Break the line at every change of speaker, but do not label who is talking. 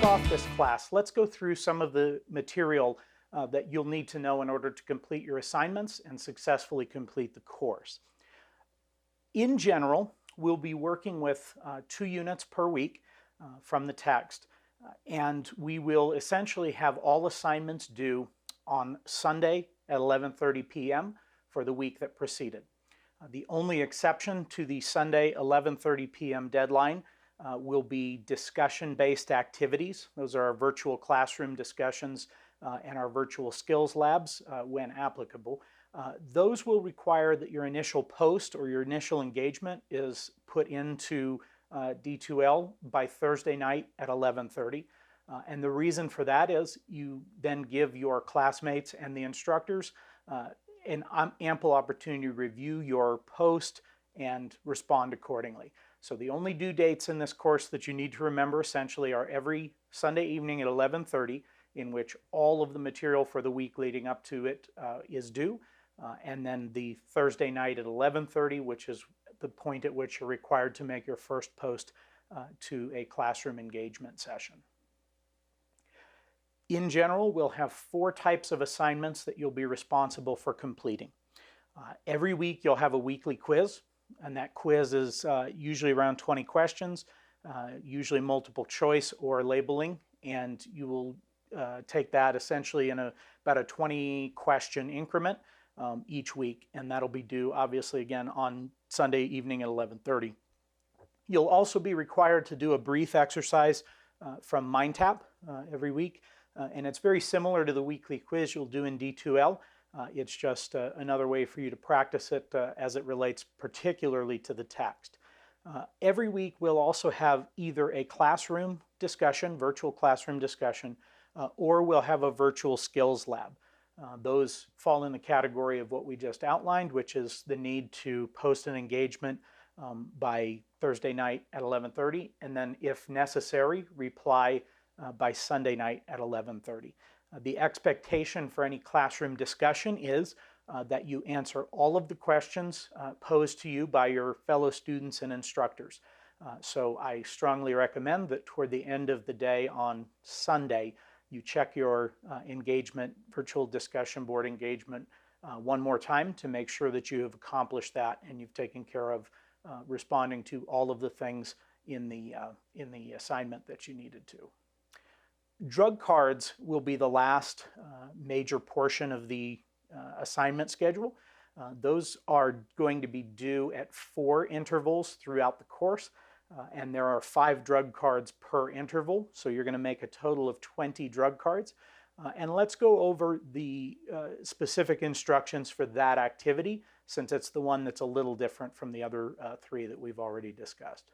off this class, let's go through some of the material that you'll need to know in order to complete your assignments and successfully complete the course. In general, we'll be working with 2 units per week from the text, and we will essentially have all assignments due on Sunday at 11:30 p.m. for the week that preceded. The only exception to the Sunday 11:30 p.m. deadline will be discussion-based activities. Those are our virtual classroom discussions and our virtual skills labs when applicable. Those will require that your initial post or your initial engagement is put into D2L by Thursday night at 11:30. And the reason for that is you then give your classmates and the instructors an ample opportunity to review your post and respond accordingly. So the only due dates in this course that you need to remember essentially are every Sunday evening at 11:30, in which all of the material for the week leading up to it is due, and then the Thursday night at 11:30, which is the point at which you're required to make your first post to a classroom engagement session. In general, we'll have 4 types of assignments that you'll be responsible for completing. Every week you'll have a weekly quiz, and that quiz is usually around 20 questions, usually multiple choice or labeling, and you will take that essentially in about a 20 question increment each week, and that'll be due obviously again on Sunday evening at 11:30. You'll also be required to do a brief exercise from MindTap every week, and it's very similar to the weekly quiz you'll do in D2L. It's just another way for you to practice it as it relates particularly to the text. Every week we'll also have either a classroom discussion, virtual classroom discussion, or we'll have a virtual skills lab. Those fall in the category of what we just outlined, which is the need to post an engagement by Thursday night at 11:30, and then if necessary, reply by Sunday night at 11:30. The expectation for any classroom discussion is that you answer all of the questions posed to you by your fellow students and instructors. So I strongly recommend that toward the end of the day on Sunday, you check your engagement, virtual discussion board engagement one more time to make sure that you have accomplished that and you've taken care of responding to all of the things in the assignment that you needed to. Drug cards will be the last major portion of the assignment schedule. Those are going to be due at 4 intervals throughout the course, and there are 5 drug cards per interval, so you're going to make a total of 20 drug cards. And let's go over the specific instructions for that activity, since it's the one that's a little different from the other 3 that we've already discussed.